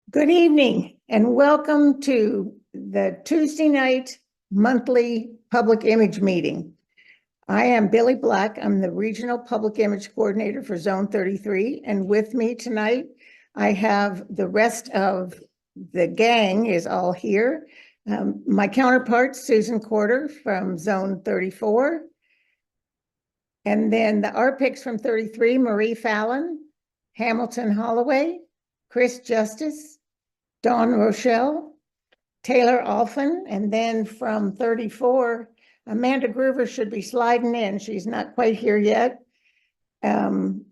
Good evening and welcome to the Tuesday night monthly public image meeting. I am Billy Black. I'm the Regional Public Image Coordinator for Zone 33. And with me tonight, I have the rest of the gang is all here. My counterpart, Susan Corder from Zone 34. And then the RPICs from 33, Marie Fallon, Hamilton Holloway, Chris Justice, Dawn Rochelle, Taylor Alphen, and then from 34, Amanda Groover should be sliding in. She's not quite here yet. And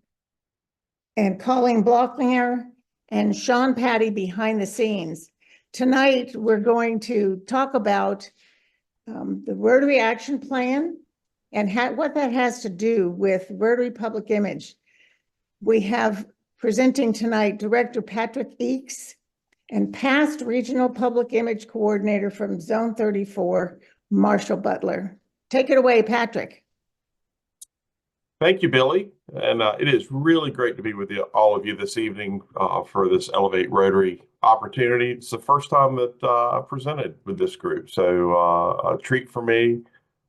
Colleen Blocklinger and Sean Patty behind the scenes. Tonight, we're going to talk about the Rotary Action Plan and what that has to do with Rotary Public Image. We have presenting tonight Director Patrick Eakes, and past Regional Public Image Coordinator from Zone 34, Marshall Butler. Take it away, Patrick. Thank you, Billy. And it is really great to be with all of you this evening for this Elevate Rotary opportunity. It's the first time that I presented with this group, so a treat for me.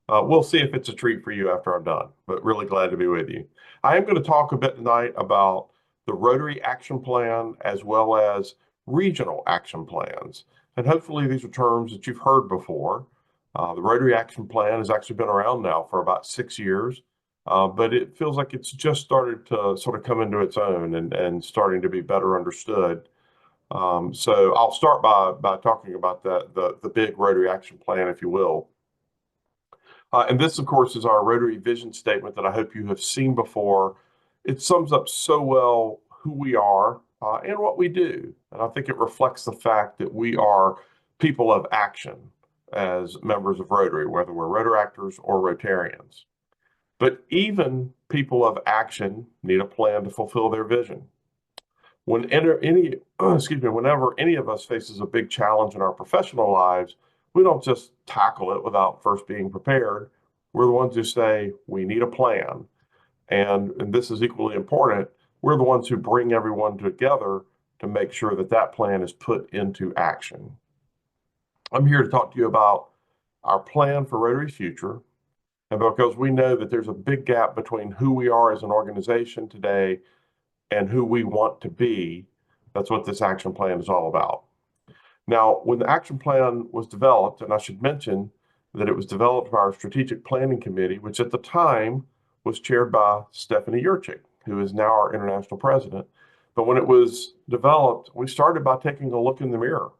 We'll see if it's a treat for you after I'm done, but really glad to be with you. I am going to talk a bit tonight about the Rotary Action Plan as well as regional action plans. And hopefully these are terms that you've heard before. The Rotary Action Plan has actually been around now for about 6 years, but it feels like it's just started to sort of come into its own and starting to be better understood. So I'll start by talking about the big Rotary Action Plan, if you will. And this, of course, is our Rotary vision statement that I hope you have seen before. It sums up so well who we are and what we do. And I think it reflects the fact that we are people of action as members of Rotary, whether we're Rotaractors or Rotarians. But even people of action need a plan to fulfill their vision. Whenever any of us faces a big challenge in our professional lives, we don't just tackle it without first being prepared. We're the ones who say we need a plan. And this is equally important. We're the ones who bring everyone together to make sure that that plan is put into action. I'm here to talk to you about our plan for Rotary's future, and because we know that there's a big gap between who we are as an organization today and who we want to be. That's what this action plan is all about. Now, when the action plan was developed, and I should mention that it was developed by our Strategic Planning Committee, which at the time was chaired by Stephanie Yurchik, who is now our international president. But when it was developed, we started by taking a look in the mirror.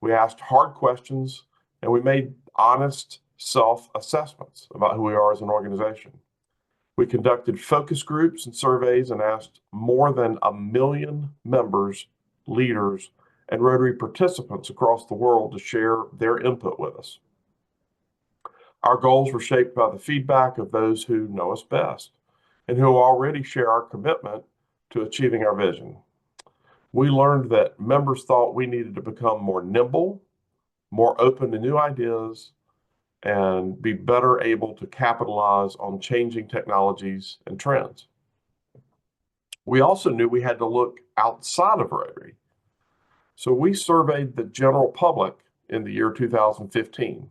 We asked hard questions and we made honest self-assessments about who we are as an organization. We conducted focus groups and surveys and asked more than 1 million members, leaders, and Rotary participants across the world to share their input with us. Our goals were shaped by the feedback of those who know us best and who already share our commitment to achieving our vision. We learned that members thought we needed to become more nimble, more open to new ideas, and be better able to capitalize on changing technologies and trends. We also knew we had to look outside of Rotary. So we surveyed the general public in the year 2015.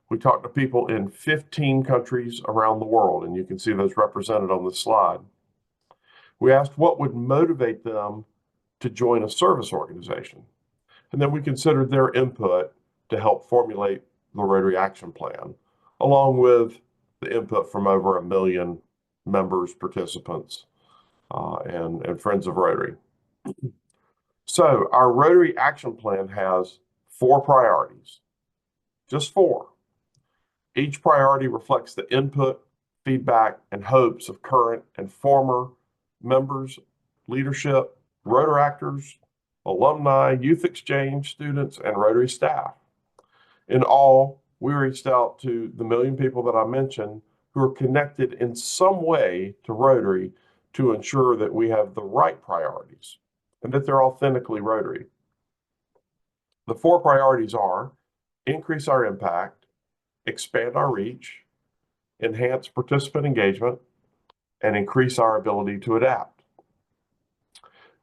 We talked to people in 15 countries around the world, and you can see those represented on this slide. We asked what would motivate them to join a service organization. And then we considered their input to help formulate the Rotary Action Plan, along with the input from over 1 million members, participants, and friends of Rotary. So our Rotary Action Plan has 4 priorities, just 4. Each priority reflects the input, feedback, and hopes of current and former members, leadership, Rotaractors, alumni, youth exchange students, and Rotary staff. In all, we reached out to the 1 million people that I mentioned who are connected in some way to Rotary to ensure that we have the right priorities and that they're authentically Rotary. The 4 priorities are increase our impact, expand our reach, enhance participant engagement, and increase our ability to adapt.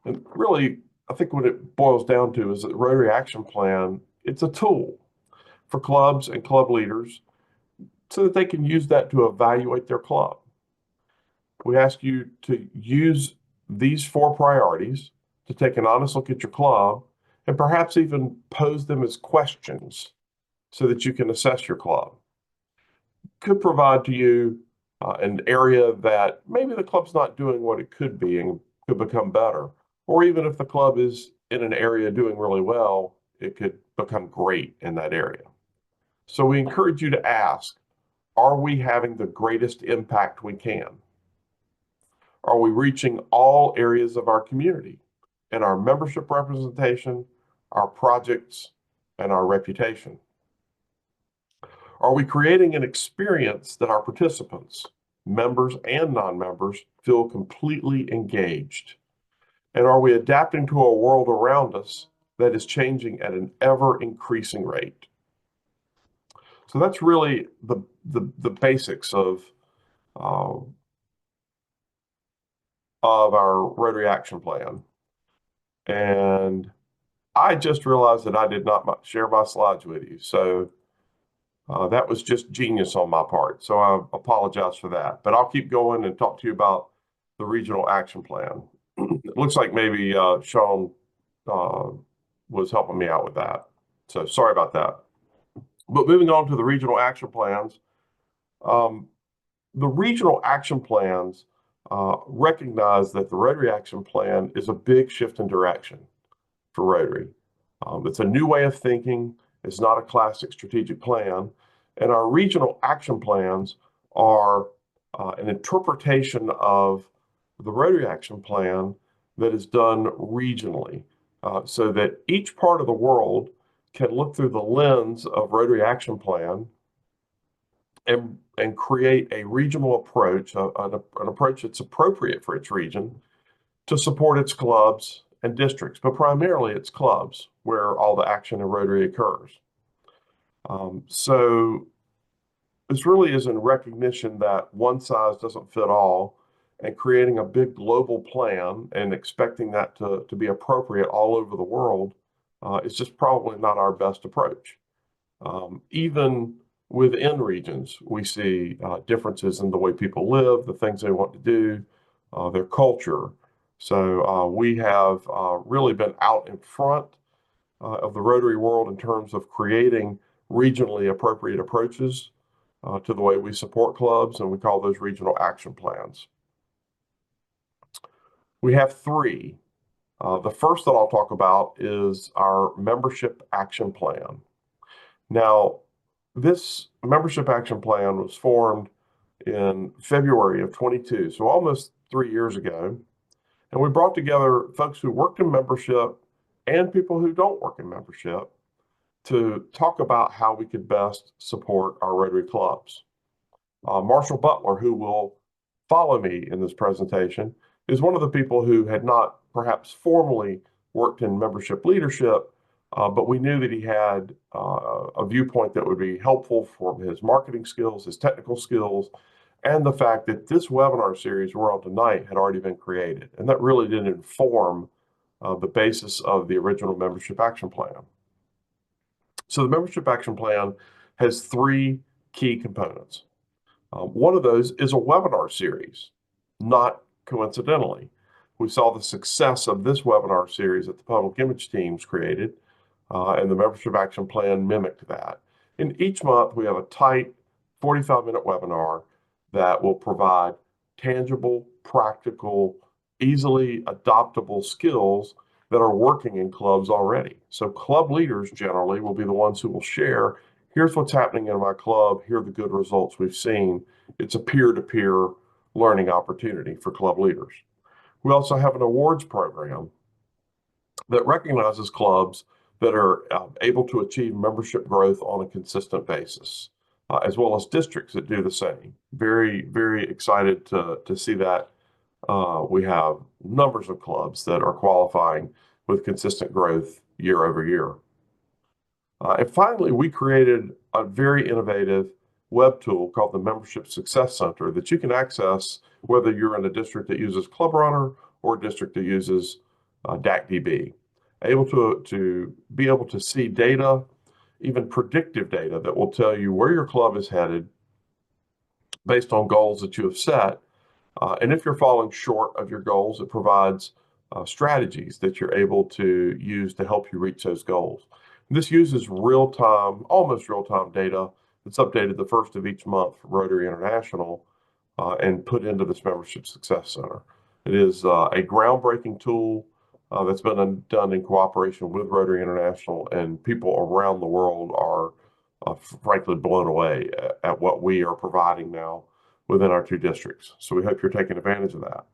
And really, I think what it boils down to is that the Rotary Action Plan, it's a tool for clubs and club leaders so that they can use that to evaluate their club. We ask you to use these 4 priorities to take an honest look at your club and perhaps even pose them as questions so that you can assess your club. Could provide to you an area that maybe the club's not doing what it could be and could become better. Or even if the club is in an area doing really well, it could become great in that area. So we encourage you to ask, are we having the greatest impact we can? Are we reaching all areas of our community in our membership representation, our projects, and our reputation? Are we creating an experience that our participants, members and non-members, feel completely engaged? And are we adapting to a world around us that is changing at an ever-increasing rate? So that's really the basics of our Rotary Action Plan. And I just realized that I did not share my slides with you. So that was just genius on my part. So I apologize for that. But I'll keep going and talk to you about the Regional Action Plan. It looks like maybe Sean was helping me out with that. So sorry about that. But moving on to the Regional Action Plans. The Regional Action Plans recognize that the Rotary Action Plan is a big shift in direction for Rotary. It's a new way of thinking. It's not a classic strategic plan. And our regional action plans are an interpretation of the Rotary Action Plan that is done regionally, so that each part of the world can look through the lens of Rotary Action Plan and create a regional approach, an approach that's appropriate for its region to support its clubs and districts, but primarily it's clubs where all the action in Rotary occurs. So this really is in recognition that one size doesn't fit all, and creating a big global plan and expecting that to be appropriate all over the world is just probably not our best approach. Even within regions, we see differences in the way people live, the things they want to do, their culture. So we have really been out in front of the Rotary world in terms of creating regionally appropriate approaches to the way we support clubs, and we call those regional action plans. We have 3. The first that I'll talk about is our membership action plan. Now, this membership action plan was formed in February of 22, so almost 3 years ago. And we brought together folks who worked in membership and people who don't work in membership to talk about how we could best support our Rotary clubs. Marshall Butler, who will follow me in this presentation, is one of the people who had not perhaps formally worked in membership leadership, but we knew that he had a viewpoint that would be helpful for his marketing skills, his technical skills, and the fact that this webinar series we're on tonight had already been created. And that really did inform the basis of the original membership action plan. So the membership action plan has 3 key components. One of those is a webinar series. Not coincidentally, we saw the success of this webinar series that the public image teams created, and the membership action plan mimicked that. In each month, we have a tight 45-minute webinar that will provide tangible, practical, easily adoptable skills that are working in clubs already. So club leaders generally will be the ones who will share, here's what's happening in my club, here are the good results we've seen. It's a peer-to-peer learning opportunity for club leaders. We also have an awards program that recognizes clubs that are able to achieve membership growth on a consistent basis, as well as districts that do the same. Very, very excited to see that. We have numbers of clubs that are qualifying with consistent growth year over year. And finally, we created a very innovative web tool called the Membership Success Center that you can access whether you're in a district that uses Club Runner or a district that uses DAC-DB, able to be able to see data, even predictive data that will tell you where your club is headed based on goals that you have set. And if you're falling short of your goals, it provides strategies that you're able to use to help you reach those goals. This uses real-time, almost real-time data that's updated the first of each month from Rotary International and put into this Membership Success Center. It is a groundbreaking tool that's been done in cooperation with Rotary International, and people around the world are frankly blown away at what we are providing now within our two districts. So we hope you're taking advantage of that.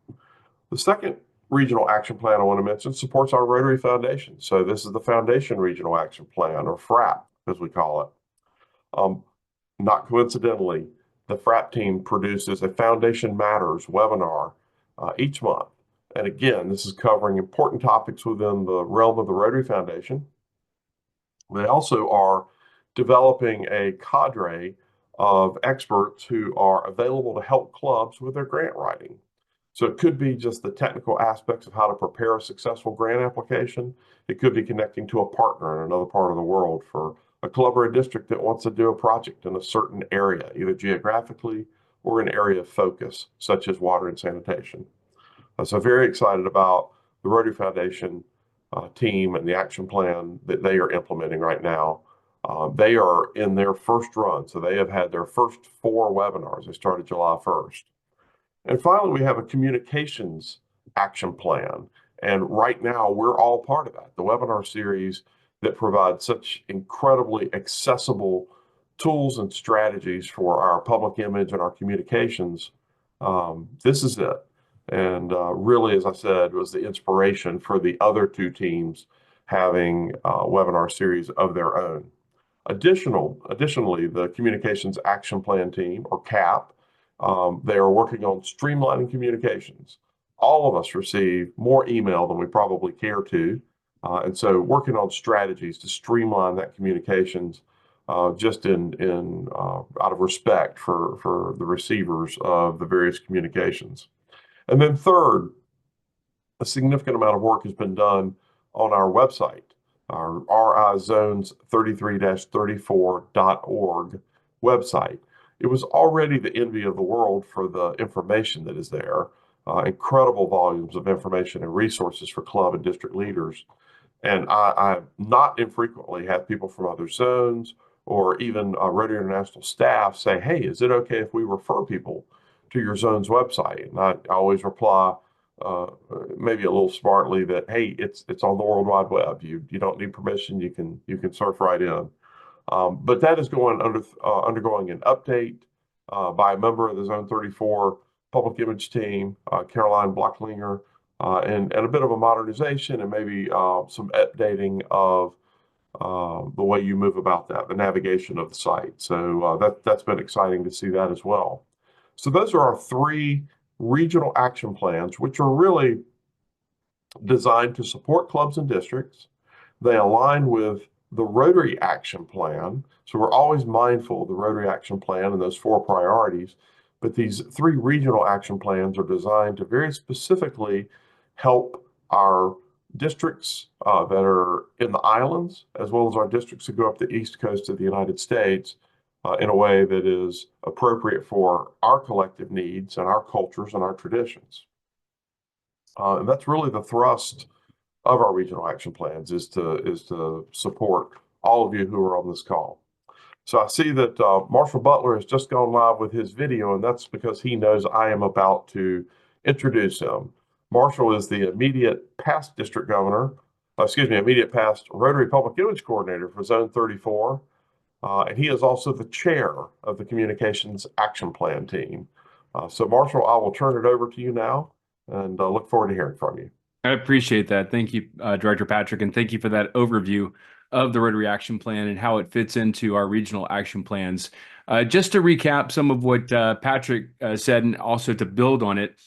The second regional action plan I want to mention supports our Rotary Foundation. So this is the Foundation Regional Action Plan, or FRAP, as we call it. Not coincidentally, the FRAP team produces a Foundation Matters webinar each month. And again, this is covering important topics within the realm of the Rotary Foundation. They also are developing a cadre of experts who are available to help clubs with their grant writing. So it could be just the technical aspects of how to prepare a successful grant application. It could be connecting to a partner in another part of the world for a club or a district that wants to do a project in a certain area, either geographically or an area of focus, such as water and sanitation. So very excited about the Rotary Foundation team and the action plan that they are implementing right now. They are in their first run, so they have had their first 4 webinars. They started July 1st. And finally, we have a communications action plan. And right now, we're all part of that. The webinar series that provides such incredibly accessible tools and strategies for our public image and our communications. This is it. And really, as I said, was the inspiration for the other 2 teams having a webinar series of their own. Additionally, the Communications Action Plan team, or CAP, they are working on streamlining communications. All of us receive more email than we probably care to. And so working on strategies to streamline that communications just out of respect for the receivers of the various communications. And then third, a significant amount of work has been done on our website, our rizones33-34.org website. It was already the envy of the world for the information that is there, incredible volumes of information and resources for club and district leaders. And I not infrequently have people from other zones or even Rotary International staff say, hey, is it okay if we refer people to your zone's website? And I always reply, maybe a little smartly, that hey, it's on the World Wide Web. You don't need permission. You can surf right in. But that is undergoing an update by a member of the Zone 34 Public Image team, Caroline Blocklinger, and a bit of a modernization and maybe some updating of the way you move about that, the navigation of the site. So that's been exciting to see that as well. So those are our 3 regional action plans, which are really designed to support clubs and districts. They align with the Rotary Action Plan. So we're always mindful of the Rotary Action Plan and those 4 priorities. But these 3 regional action plans are designed to very specifically help our districts that are in the islands, as well as our districts that go up the East Coast of the United States in a way that is appropriate for our collective needs and our cultures and our traditions. And that's really the thrust of our regional action plans, is to support all of you who are on this call. So I see that Marshall Butler has just gone live with his video, and that's because he knows I am about to introduce him. Marshall is the immediate past Rotary Public Image Coordinator for Zone 34. And he is also the chair of the Communications Action Plan team. So Marshall, I will turn it over to you now, and look forward to hearing from you. I appreciate that. Thank you, Director Patrick, and thank you for that overview of the Rotary Action Plan and how it fits into our regional action plans. Just to recap some of what Patrick said, and also to build on it,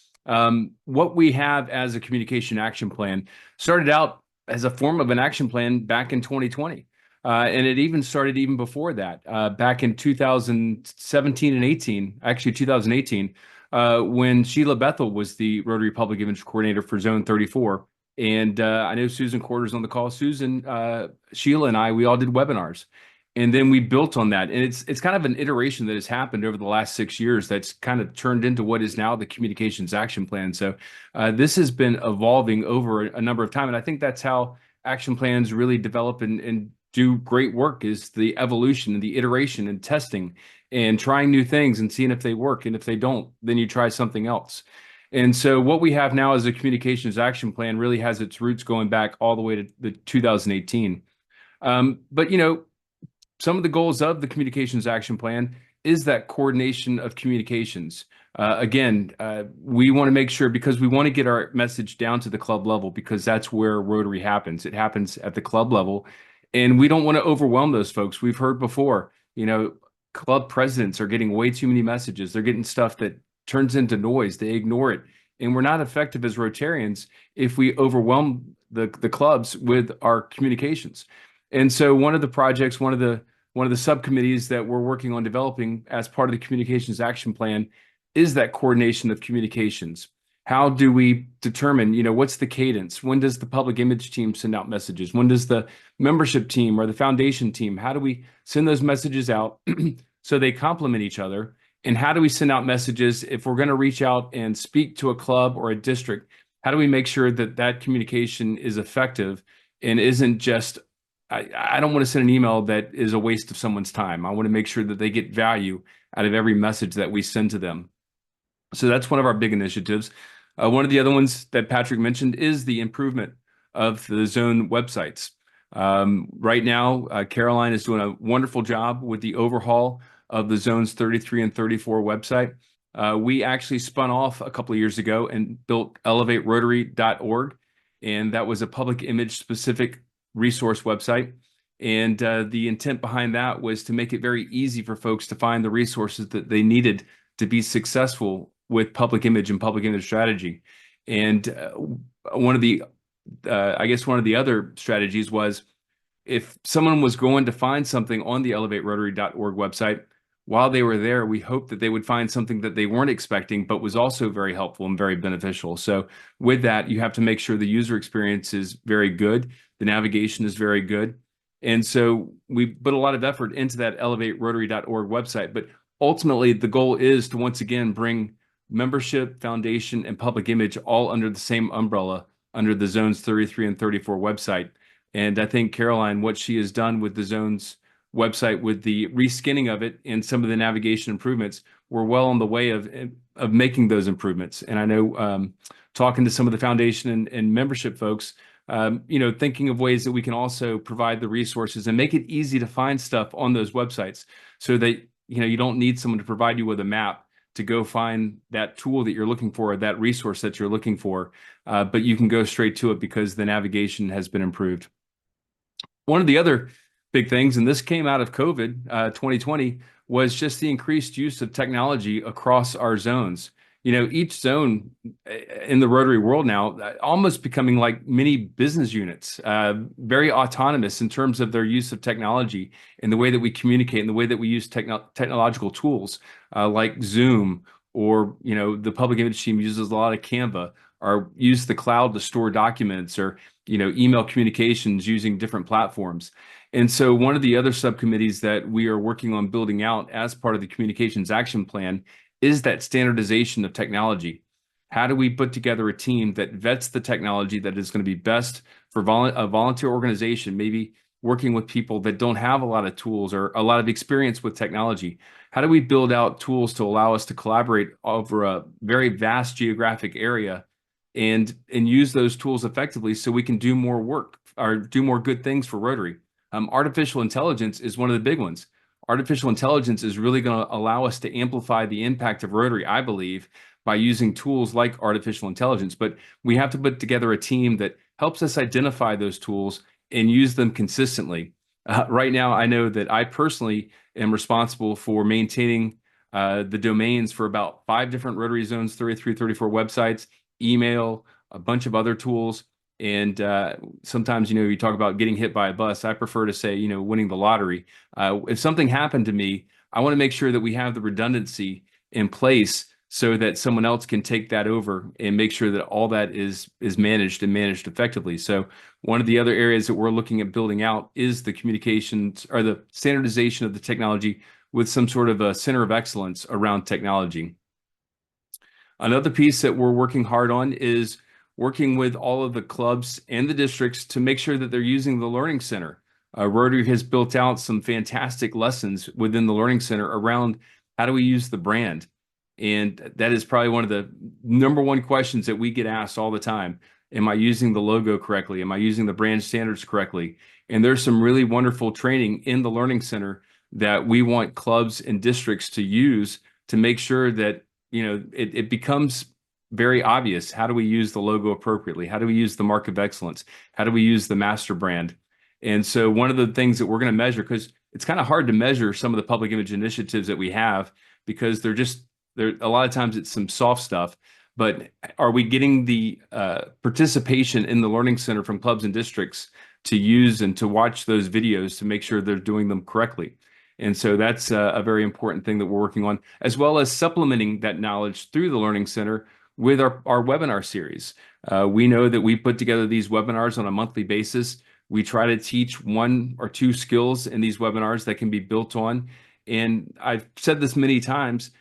what we have as a communication action plan started out as a form of an action plan back in 2020. And it even started even before that, back in 2017 and 18, actually 2018, when Sheila Bethel was the Rotary Public Image Coordinator for Zone 34. And I know Susan Quarter's on the call. Susan, Sheila, and I, we all did webinars, and then we built on that. And it's kind of an iteration that has happened over the last 6 years that's kind of turned into what is now the Communications Action Plan. So this has been evolving over a number of time, and I think that's how action plans really develop and do great work, is the evolution and the iteration and testing and trying new things and seeing if they work. And if they don't, then you try something else. And so what we have now as a Communications Action Plan really has its roots going back all the way to the 2018. But, you know, some of the goals of the Communications Action Plan is that coordination of communications. We want to make sure, because we want to get our message down to the club level, because that's where Rotary happens. It happens at the club level, and we don't want to overwhelm those folks. We've heard before, you know, club presidents are getting way too many messages. They're getting stuff that turns into noise. They ignore it. And we're not effective as Rotarians if we overwhelm the clubs with our communications. And so one of the projects, one of the subcommittees that we're working on developing as part of the Communications Action Plan is that coordination of communications. How do we determine, you know, what's the cadence? When does the public image team send out messages? When does the membership team or the foundation team, how do we send those messages out so they complement each other? And how do we send out messages if we're going to reach out and speak to a club or a district? How do we make sure that that communication is effective and isn't just, I don't want to send an email that is a waste of someone's time. I want to make sure that they get value out of every message that we send to them. So that's one of our big initiatives. One of the other ones that Patrick mentioned is the improvement of the zone websites. Right now, Caroline is doing a wonderful job with the overhaul of the zones 33 and 34 website. We actually spun off a couple of years ago and built elevaterotary.org, and that was a public image specific resource website. And the intent behind that was to make it very easy for folks to find the resources that they needed to be successful with public image and public image strategy. And one of the other strategies was, if someone was going to find something on the elevaterotary.org website, while they were there, we hoped that they would find something that they weren't expecting, but was also very helpful and very beneficial. So with that, you have to make sure the user experience is very good. The navigation is very good. And so we put a lot of effort into that elevaterotary.org website. But ultimately, the goal is to once again bring membership, foundation, and public image all under the same umbrella, under the Zones 33 and 34 website. And I think Caroline, what she has done with the Zones website, with the reskinning of it and some of the navigation improvements, we're well on the way of making those improvements. And I know talking to some of the foundation and membership folks, you know, thinking of ways that we can also provide the resources and make it easy to find stuff on those websites, so that, you know, you don't need someone to provide you with a map to go find that tool that you're looking for, or that resource that you're looking for, but you can go straight to it because the navigation has been improved. One of the other big things, and this came out of COVID 2020, was just the increased use of technology across our zones. You know, each zone in the Rotary world now almost becoming like mini business units, very autonomous in terms of their use of technology and the way that we communicate and the way that we use technological tools like Zoom, or, you know, the public image team uses a lot of Canva, or use the cloud to store documents, or, you know, email communications using different platforms. And so one of the other subcommittees that we are working on building out as part of the Communications Action Plan is that standardization of technology. How do we put together a team that vets the technology that is going to be best for a volunteer organization, maybe working with people that don't have a lot of tools or a lot of experience with technology? How do we build out tools to allow us to collaborate over a very vast geographic area and use those tools effectively, so we can do more work or do more good things for Rotary? Artificial intelligence is one of the big ones. Artificial intelligence is really going to allow us to amplify the impact of Rotary, I believe, by using tools like artificial intelligence. But we have to put together a team that helps us identify those tools and use them consistently. Right now, I know that I personally am responsible for maintaining the domains for about 5 different Rotary Zones 33, 34 websites, email, a bunch of other tools. And sometimes, you know, you talk about getting hit by a bus. I prefer to say, you know, winning the lottery. If something happened to me, I want to make sure that we have the redundancy in place so that someone else can take that over and make sure that all that is managed and managed effectively. So one of the other areas that we're looking at building out is the communications or the standardization of the technology with some sort of a center of excellence around technology. Another piece that we're working hard on is working with all of the clubs and the districts to make sure that they're using the Learning Center. Rotary has built out some fantastic lessons within the Learning Center around how do we use the brand. And that is probably one of the number one questions that we get asked all the time. Am I using the logo correctly? Am I using the brand standards correctly? And there's some really wonderful training in the Learning Center that we want clubs and districts to use to make sure that it becomes very obvious. How do we use the logo appropriately? How do we use the mark of excellence? How do we use the master brand? And so one of the things that we're going to measure, because it's kind of hard to measure some of the public image initiatives that we have, because they're a lot of times it's some soft stuff, but are we getting the participation in the Learning Center from clubs and districts to use and to watch those videos to make sure they're doing them correctly? And so that's a very important thing that we're working on, as well as supplementing that knowledge through the Learning Center with our webinar series. We know that we put together these webinars on a monthly basis. We try to teach 1 or 2 skills in these webinars that can be built on. And I've said this many times,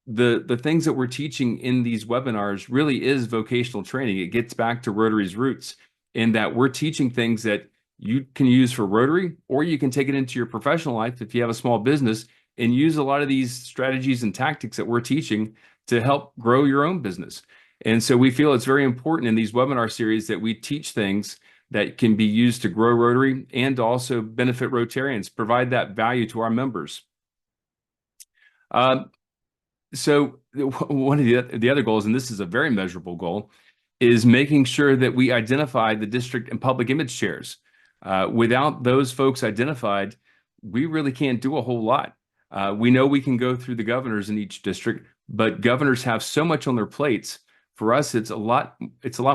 the things that we're teaching in these webinars really is vocational training. It gets back to Rotary's roots in that we're teaching things that you can use for Rotary, or you can take it into your professional life if you have a small business and use a lot of these strategies and tactics that we're teaching to help grow your own business. And so we feel it's very important in these webinar series that we teach things that can be used to grow Rotary and also benefit Rotarians, provide that value to our members. So one of the other goals, and this is a very measurable goal, is making sure that we identify the district and public image chairs. Without those folks identified, we really can't do a whole lot. We know we can go through the governors in each district, but governors have so much on their plates. For us, it's a lot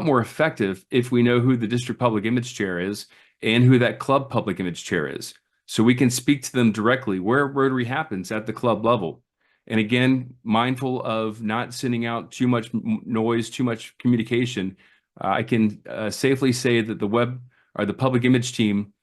more effective if we know who the district public image chair is and who that club public image chair is. So we can speak to them directly where Rotary happens at the club level. And again, mindful of not sending out too much noise, too much communication, I can safely say that the public image team,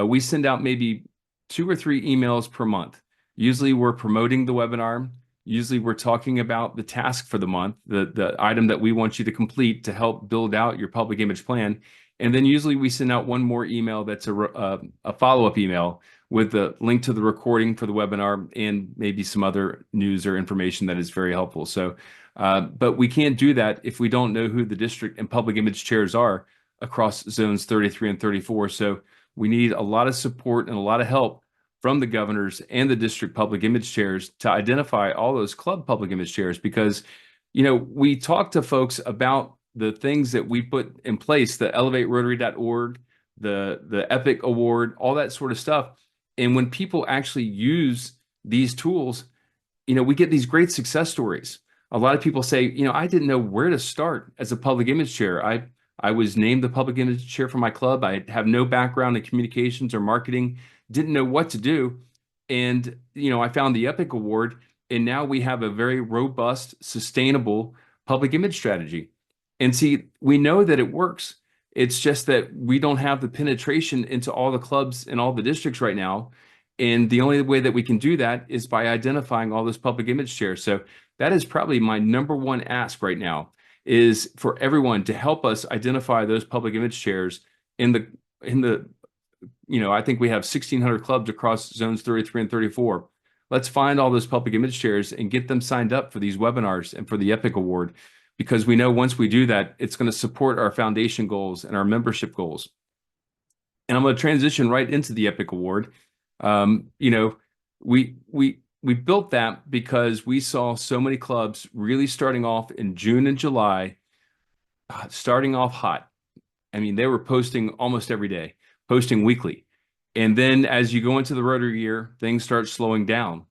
we send out maybe 2 or 3 emails per month. Usually we're promoting the webinar. Usually we're talking about the task for the month, the item that we want you to complete to help build out your public image plan. And then usually we send out one more email that's a follow-up email with the link to the recording for the webinar and maybe some other news or information that is very helpful. So, but we can't do that if we don't know who the district and public image chairs are across zones 33 and 34. So we need a lot of support and a lot of help from the governors and the district public image chairs to identify all those club public image chairs, because, we talk to folks about the things that we put in place, the elevaterotary.org, the Epic Award, all that sort of stuff. And when people actually use these tools, we get these great success stories. A lot of people say, I didn't know where to start as a public image chair. I was named the public image chair for my club. I have no background in communications or marketing, didn't know what to do. And, I found the Epic Award, and now we have a very robust, sustainable public image strategy. And see, we know that it works. It's just that we don't have the penetration into all the clubs and all the districts right now. And the only way that we can do that is by identifying all those public image chairs. So that is probably my number one ask right now, is for everyone to help us identify those public image chairs in the I think we have 1,600 clubs across zones 33 and 34. Let's find all those public image chairs and get them signed up for these webinars and for the Epic Award, because we know once we do that, it's going to support our foundation goals and our membership goals. And I'm going to transition right into the Epic Award. We built that because we saw so many clubs really starting off in June and July, starting off hot. I mean, they were posting almost every day, posting weekly. And then as you go into the Rotary year, things start slowing down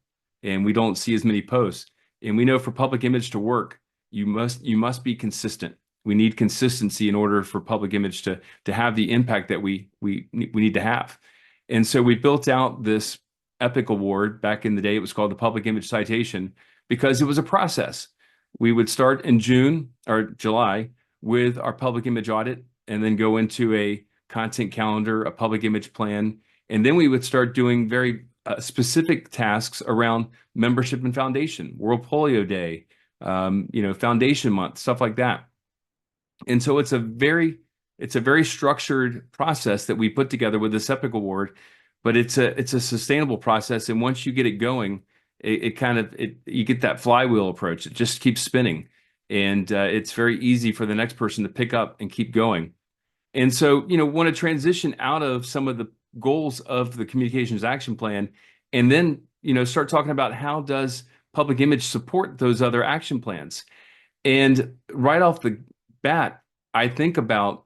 and we don't see as many posts. And we know for public image to work, you must be consistent. We need consistency in order for public image to have the impact that we need to have. And so we built out this Epic Award. Back in the day, it was called the Public Image Citation, because it was a process. We would start in June or July with our public image audit and then go into a content calendar, a public image plan. And then we would start doing very specific tasks around membership and foundation, World Polio Day, Foundation Month, stuff like that. And so it's a very structured process that we put together with this Epic Award, but it's a sustainable process. And once you get it going, you get that flywheel approach. It just keeps spinning, and it's very easy for the next person to pick up and keep going. And so, want to transition out of some of the goals of the Communications Action Plan, and then, start talking about how does public image support those other action plans. And right off the bat, I think about,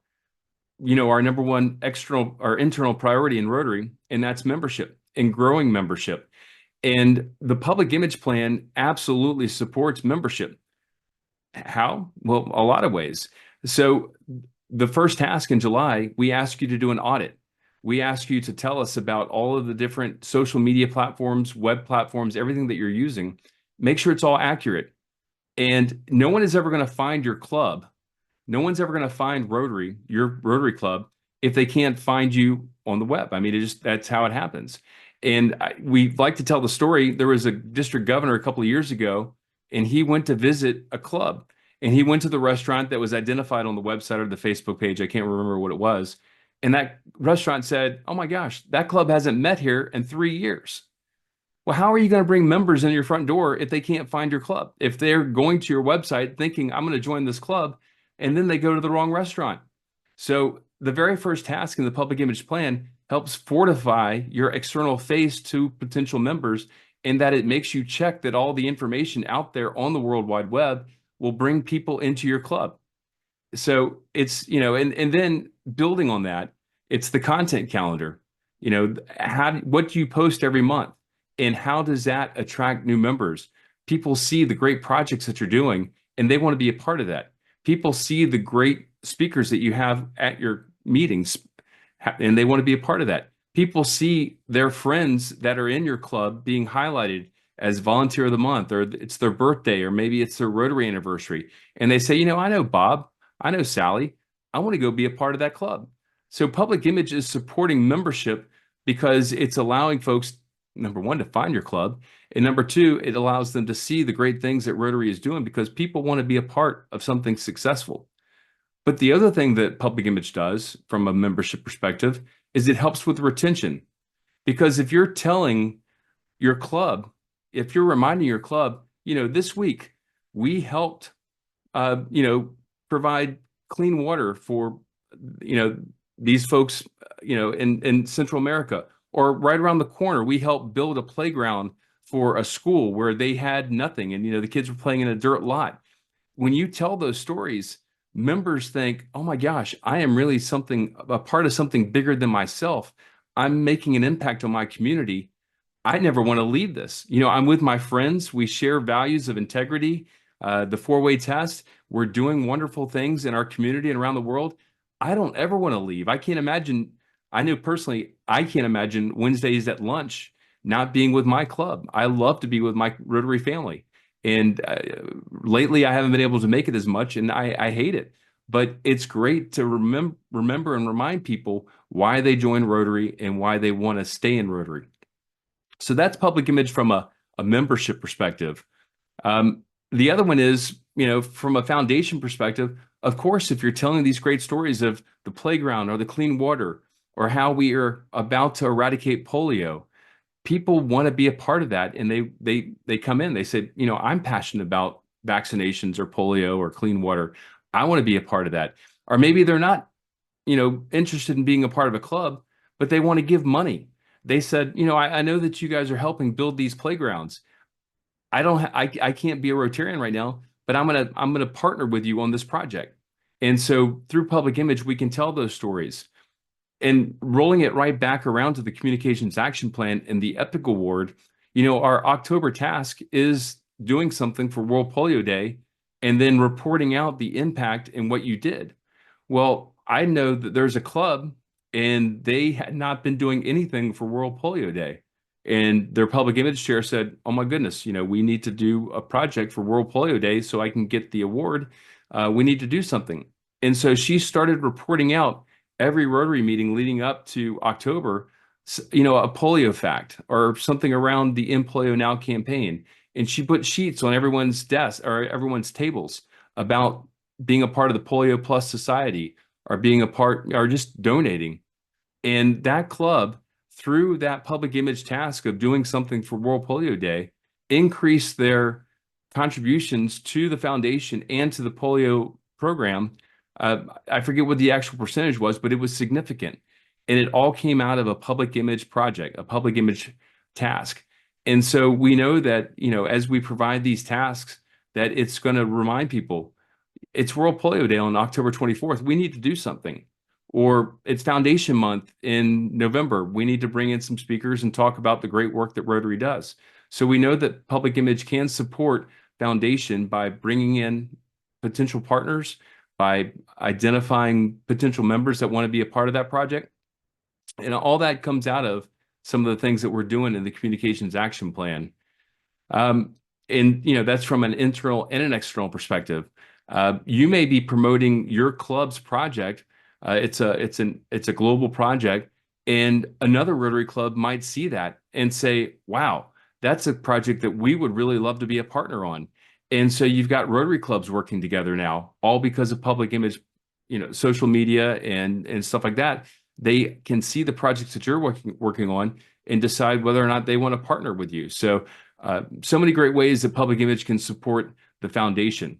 our number one external or internal priority in Rotary, and that's membership and growing membership. And the public image plan absolutely supports membership. How? Well, a lot of ways. So the first task in July, we ask you to do an audit. We ask you to tell us about all of the different social media platforms, web platforms, everything that you're using. Make sure it's all accurate. And no one is ever going to find your club. No one's ever going to find Rotary, your Rotary club, if they can't find you on the web. I mean, that's how it happens. And we like to tell the story. There was a district governor a couple of years ago, and he went to visit a club. And he went to the restaurant that was identified on the website or the Facebook page. I can't remember what it was. And that restaurant said, "Oh my gosh, that club hasn't met here in 3 years." Well, how are you going to bring members in your front door if they can't find your club? If they're going to your website thinking, "I'm going to join this club," and then they go to the wrong restaurant. So the very first task in the public image plan helps fortify your external face to potential members, in that it makes you check that all the information out there on the World Wide Web will bring people into your club. So it's, and then building on that, it's the content calendar. What do you post every month, and how does that attract new members? People see the great projects that you're doing, and they want to be a part of that. People see the great speakers that you have at your meetings, and they want to be a part of that. People see their friends that are in your club being highlighted as volunteer of the month, or it's their birthday, or maybe it's their Rotary anniversary. And they say, I know Bob, I know Sally, I want to go be a part of that club. So public image is supporting membership because it's allowing folks, number one, to find your club. And number two, it allows them to see the great things that Rotary is doing, because people want to be a part of something successful. But the other thing that public image does from a membership perspective is it helps with retention. Because if you're telling your club, if you're reminding your club, this week we helped, provide clean water for, these folks, in Central America, or right around the corner, we helped build a playground for a school where they had nothing, and, the kids were playing in a dirt lot. When you tell those stories, members think, "Oh my gosh, I am really a part of something bigger than myself. I'm making an impact on my community. I never want to leave this. I'm with my friends. We share values of integrity, the four-way test. We're doing wonderful things in our community and around the world. I don't ever want to leave. I can't imagine. I know personally, I can't imagine Wednesdays at lunch not being with my club. I love to be with my Rotary family. And lately, I haven't been able to make it as much, and I hate it. But it's great to remember and remind people why they join Rotary and why they want to stay in Rotary. So that's public image from a membership perspective. The other one is, from a foundation perspective, of course, if you're telling these great stories of the playground or the clean water, or how we are about to eradicate polio, people want to be a part of that. And they come in, they say, I'm passionate about vaccinations or polio or clean water. I want to be a part of that. Or maybe they're not, interested in being a part of a club, but they want to give money. They said, I know that you guys are helping build these playgrounds. I can't be a Rotarian right now, but I'm gonna partner with you on this project. And so through public image, we can tell those stories. And rolling it right back around to the Communications Action Plan and the Epic Award, our October task is doing something for World Polio Day, and then reporting out the impact and what you did. Well, I know that there's a club, and they had not been doing anything for World Polio Day. And their public image chair said, "Oh my goodness, we need to do a project for World Polio Day so I can get the award. We need to do something." And so she started reporting out every Rotary meeting leading up to October, a polio fact or something around the End Polio Now campaign. And she put sheets on everyone's desk or everyone's tables about being a part of the Polio Plus Society or being a part or just donating. And that club, through that public image task of doing something for World Polio Day, increased their contributions to the foundation and to the polio program. I forget what the actual percentage was, but it was significant. And it all came out of a public image project, a public image task. And so we know that, as we provide these tasks, that it's going to remind people it's World Polio Day on October 24th. We need to do something. Or it's Foundation Month in November. We need to bring in some speakers and talk about the great work that Rotary does. So we know that public image can support foundation by bringing in potential partners, by identifying potential members that want to be a part of that project. And all that comes out of some of the things that we're doing in the Communications Action Plan. And that's from an internal and an external perspective. You may be promoting your club's project. It's a global project, and another Rotary Club might see that and say, "Wow, that's a project that we would really love to be a partner on." And so you've got Rotary clubs working together now, all because of public image, social media and stuff like that. They can see the projects that you're working on and decide whether or not they want to partner with you. So many great ways that public image can support the foundation.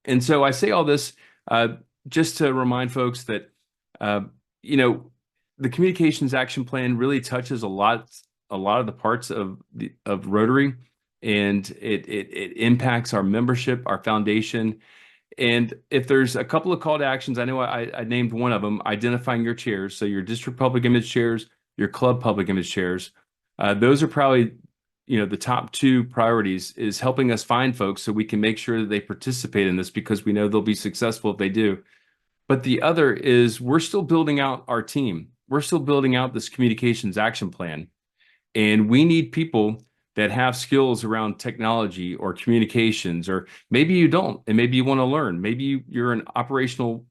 And so I say all this just to remind folks that, the Communications Action Plan really touches a lot of the parts of Rotary, and it impacts our membership, our foundation. And if there's a couple of call to actions, I know I named one of them, identifying your chairs. So your district public image chairs, your club public image chairs. Those are probably, the top two priorities is helping us find folks so we can make sure that they participate in this because we know they'll be successful if they do. But the other is we're still building out our team. We're still building out this Communications Action Plan. And we need people that have skills around technology or communications, or maybe you don't, and maybe you want to learn. Maybe you're an operational,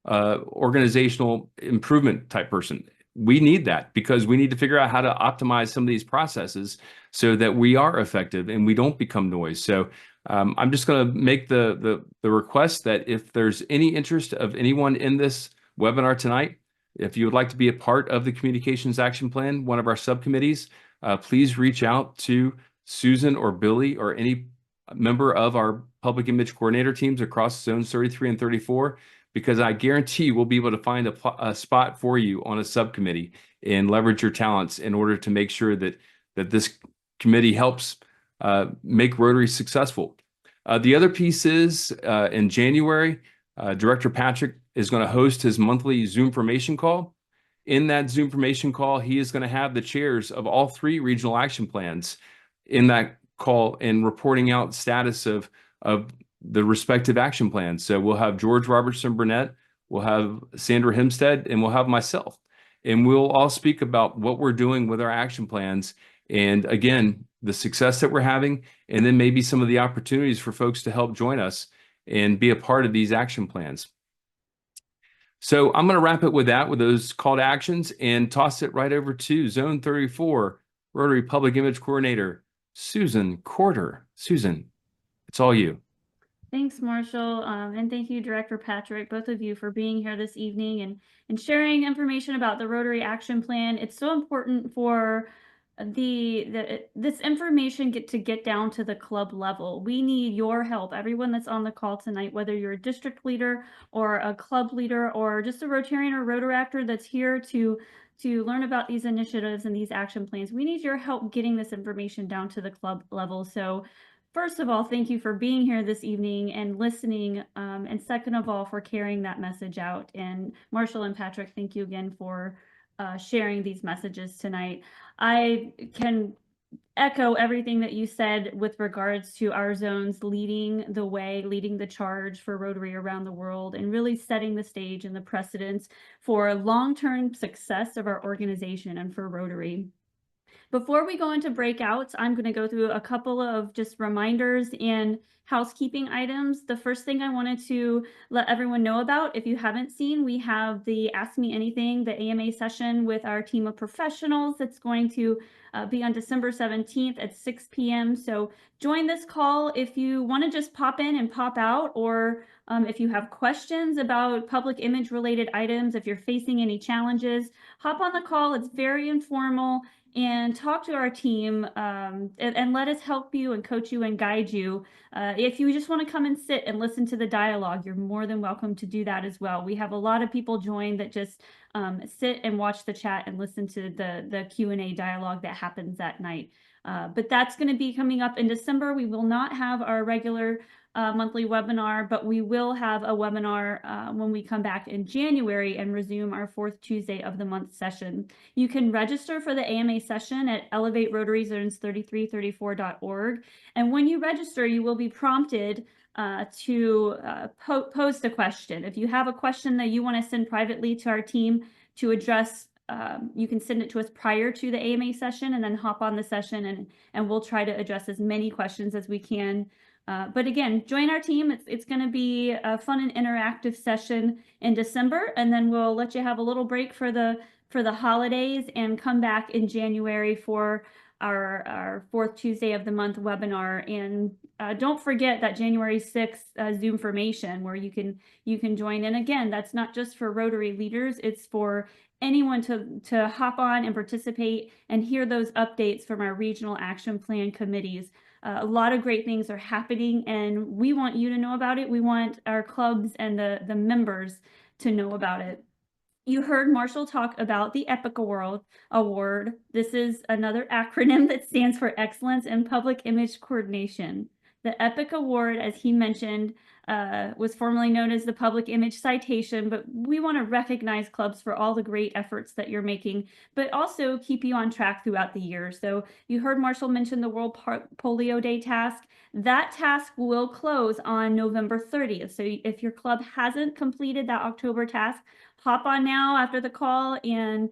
organizational improvement type person. We need that because we need to figure out how to optimize some of these processes so that we are effective and we don't become noise. So I'm just going to make the request that if there's any interest of anyone in this webinar tonight, if you would like to be a part of the Communications Action Plan, one of our subcommittees, please reach out to Susan or Billy or any member of our public image coordinator teams across zones 33 and 34, because I guarantee we'll be able to find a spot for you on a subcommittee and leverage your talents in order to make sure that this committee helps make Rotary successful. The other piece is in January, Director Patrick is going to host his monthly Zoom formation call. In that Zoom formation call, he is going to have the chairs of all 3 regional action plans in that call and reporting out status of the respective action plans. So we'll have George Robertson Burnett, we'll have Sandra Hempstead, and we'll have myself. And we'll all speak about what we're doing with our action plans. And again, the success that we're having, and then maybe some of the opportunities for folks to help join us and be a part of these action plans. So I'm going to wrap it with that, with those call to actions, and toss it right over to Zone 34, Rotary Public Image Coordinator, Susan Corder. Susan, it's all you. Thanks, Marshall, and thank you, Director Patrick, both of you for being here this evening and sharing information about the Rotary Action Plan. It's so important for this information get down to the club level. We need your help, everyone that's on the call tonight, whether you're a district leader or a club leader or just a Rotarian or Rotaractor that's here to learn about these initiatives and these action plans. We need your help getting this information down to the club level. So first of all, thank you for being here this evening and listening. And second of all, for carrying that message out. And Marshall and Patrick, thank you again for sharing these messages tonight. I can echo everything that you said with regards to our zones leading the way, leading the charge for Rotary around the world, and really setting the stage and the precedence for long-term success of our organization and for Rotary. Before we go into breakouts, I'm going to go through a couple of just reminders and housekeeping items. The first thing I wanted to let everyone know about, if you haven't seen, we have the Ask Me Anything, the AMA session with our team of professionals. That's going to be on December 17th at 6 p.m. So join this call if you want to just pop in and pop out, or if you have questions about public image related items, if you're facing any challenges, hop on the call. It's very informal, and talk to our team and let us help you and coach you and guide you. If you just want to come and sit and listen to the dialogue, you're more than welcome to do that as well. We have a lot of people join that just sit and watch the chat and listen to the Q&A dialogue that happens that night. But that's going to be coming up in December. We will not have our regular monthly webinar, but we will have a webinar when we come back in January and resume our 4th Tuesday of the month session. You can register for the AMA session at elevaterotaryzones3334.org. And when you register, you will be prompted to post a question. If you have a question that you want to send privately to our team to address, you can send it to us prior to the AMA session and then hop on the session, and we'll try to address as many questions as we can. But again, join our team. It's going to be a fun and interactive session in December, and then we'll let you have a little break for the holidays and come back in January for our 4th Tuesday of the month webinar. And don't forget that January 6th Zoomformation, where you can join in. Again, that's not just for Rotary leaders, it's for anyone to hop on and participate and hear those updates from our regional action plan committees. A lot of great things are happening, and we want you to know about it. We want our clubs and the members to know about it. You heard Marshall talk about the EPIC Award. This is another acronym that stands for Excellence in Public Image Coordination. The EPIC Award, as he mentioned, was formerly known as the Public Image Citation, but we want to recognize clubs for all the great efforts that you're making, but also keep you on track throughout the year. So you heard Marshall mention the World Polio Day task. That task will close on November 30th. So if your club hasn't completed that October task, hop on now after the call and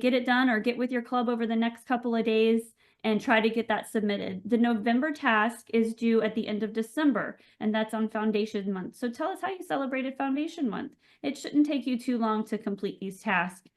get it done, or get with your club over the next couple of days and try to get that submitted. The November task is due at the end of December, and that's on Foundation Month. So tell us how you celebrated Foundation Month. It shouldn't take you too long to complete these tasks.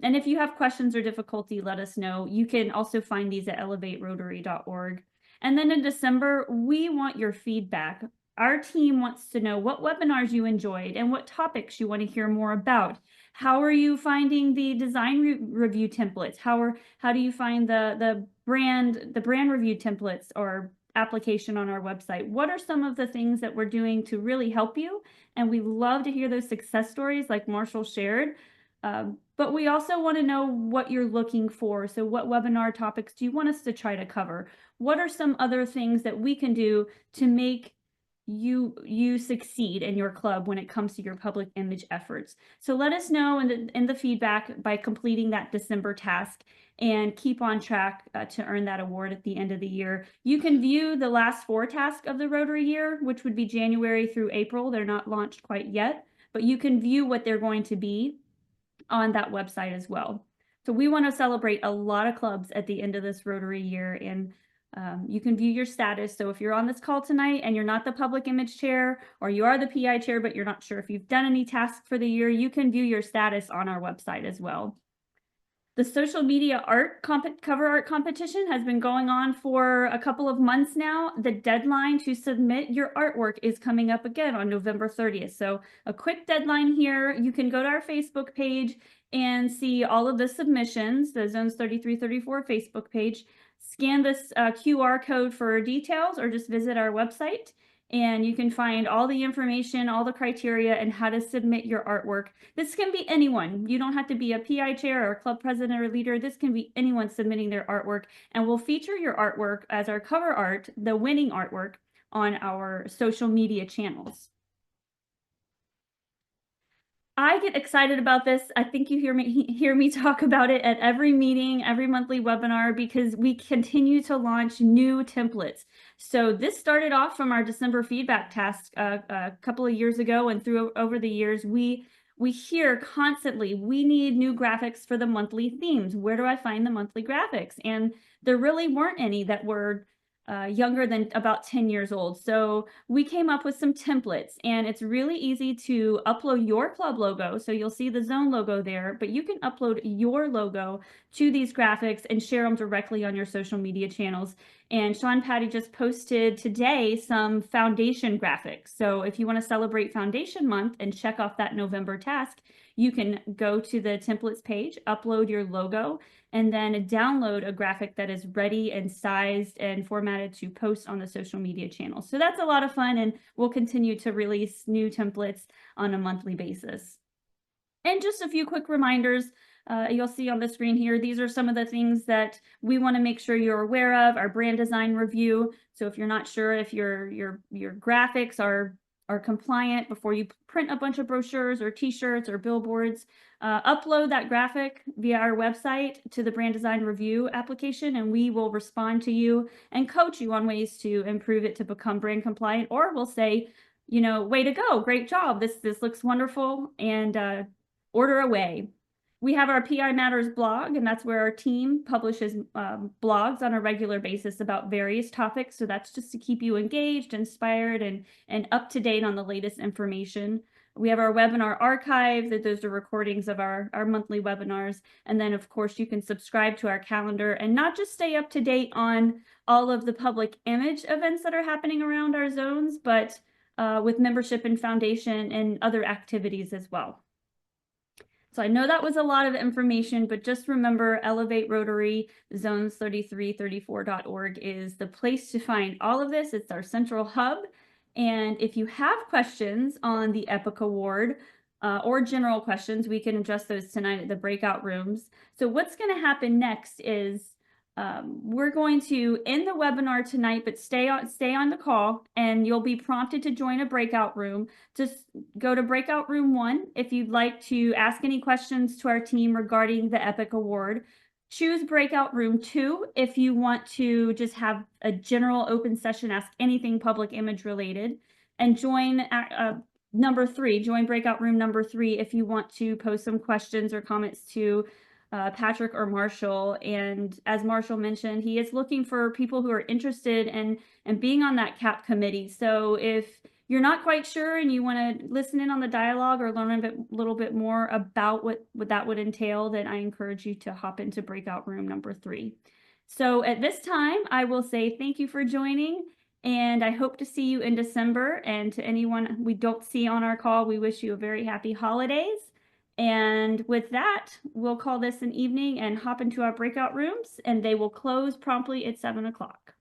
And if you have questions or difficulty, let us know. You can also find these at elevaterotary.org. And then in December, we want your feedback. Our team wants to know what webinars you enjoyed and what topics you want to hear more about. How are you finding the design review templates? How do you find the brand review templates or application on our website? What are some of the things that we're doing to really help you? And we love to hear those success stories like Marshall shared. But we also want to know what you're looking for. So what webinar topics do you want us to try to cover? What are some other things that we can do to make you succeed in your club when it comes to your public image efforts? So let us know in the feedback by completing that December task, and keep on track to earn that award at the end of the year. You can view the last 4 tasks of the Rotary year, which would be January through April. They're not launched quite yet, but you can view what they're going to be on that website as well. So we want to celebrate a lot of clubs at the end of this Rotary year, and you can view your status. So if you're on this call tonight and you're not the public image chair, or you are the PI chair, but you're not sure if you've done any tasks for the year, you can view your status on our website as well. The social media cover art competition has been going on for a couple of months now. The deadline to submit your artwork is coming up again on November 30th. So a quick deadline here. You can go to our Facebook page and see all of the submissions, the Zones 3334 Facebook page. Scan this QR code for details, or just visit our website, and you can find all the information, all the criteria, and how to submit your artwork. This can be anyone. You don't have to be a PI chair or a club president or leader. This can be anyone submitting their artwork, and we'll feature your artwork as our cover art, the winning artwork, on our social media channels. I get excited about this. I think you hear me talk about it at every meeting, every monthly webinar, because we continue to launch new templates. So this started off from our December feedback task a couple of years ago, and over the years, we We hear constantly, we need new graphics for the monthly themes. Where do I find the monthly graphics? And there really weren't any that were younger than about 10 years old. So we came up with some templates, and it's really easy to upload your club logo. So you'll see the zone logo there, but you can upload your logo to these graphics and share them directly on your social media channels. And Sean Patty just posted today some foundation graphics. So if you want to celebrate Foundation Month and check off that November task, you can go to the templates page, upload your logo, and then download a graphic that is ready and sized and formatted to post on the social media channel. So that's a lot of fun, and we'll continue to release new templates on a monthly basis. And just a few quick reminders. You'll see on the screen here, these are some of the things that we want to make sure you're aware of. Our brand design review. So if you're not sure if your graphics are compliant before you print a bunch of brochures or t-shirts or billboards, upload that graphic via our website to the brand design review application, and we will respond to you and coach you on ways to improve it to become brand compliant. Or we'll say, you know, way to go, great job, this looks wonderful, and order away. We have our PI Matters blog, and that's where our team publishes blogs on a regular basis about various topics. So that's just to keep you engaged, inspired, and up to date on the latest information. We have our webinar archive, that those are recordings of our monthly webinars. And then, of course, you can subscribe to our calendar and not just stay up to date on all of the public image events that are happening around our zones, but with membership and foundation and other activities as well. So I know that was a lot of information, but just remember, Elevate Rotary zones3334.org is the place to find all of this. It's our central hub. And if you have questions on the EPIC Award or general questions, we can address those tonight at the breakout rooms. So what's going to happen next is we're going to end the webinar tonight, but stay on the call, and you'll be prompted to join a breakout room. Just go to breakout room 1 if you'd like to ask any questions to our team regarding the EPIC Award. Choose breakout room 2 if you want to just have a general open session, ask anything public image related, and join number 3, join breakout room number 3 if you want to post some questions or comments to Patrick or Marshall. And as Marshall mentioned, he is looking for people who are interested in being on that CAP committee. So if you're not quite sure and you want to listen in on the dialogue or learn a little bit more about what that would entail, then I encourage you to hop into breakout room number 3. So at this time, I will say thank you for joining, and I hope to see you in December. And to anyone we don't see on our call, we wish you a very happy holidays. And with that, we'll call this an evening and hop into our breakout rooms, and they will close promptly at 7 o'clock.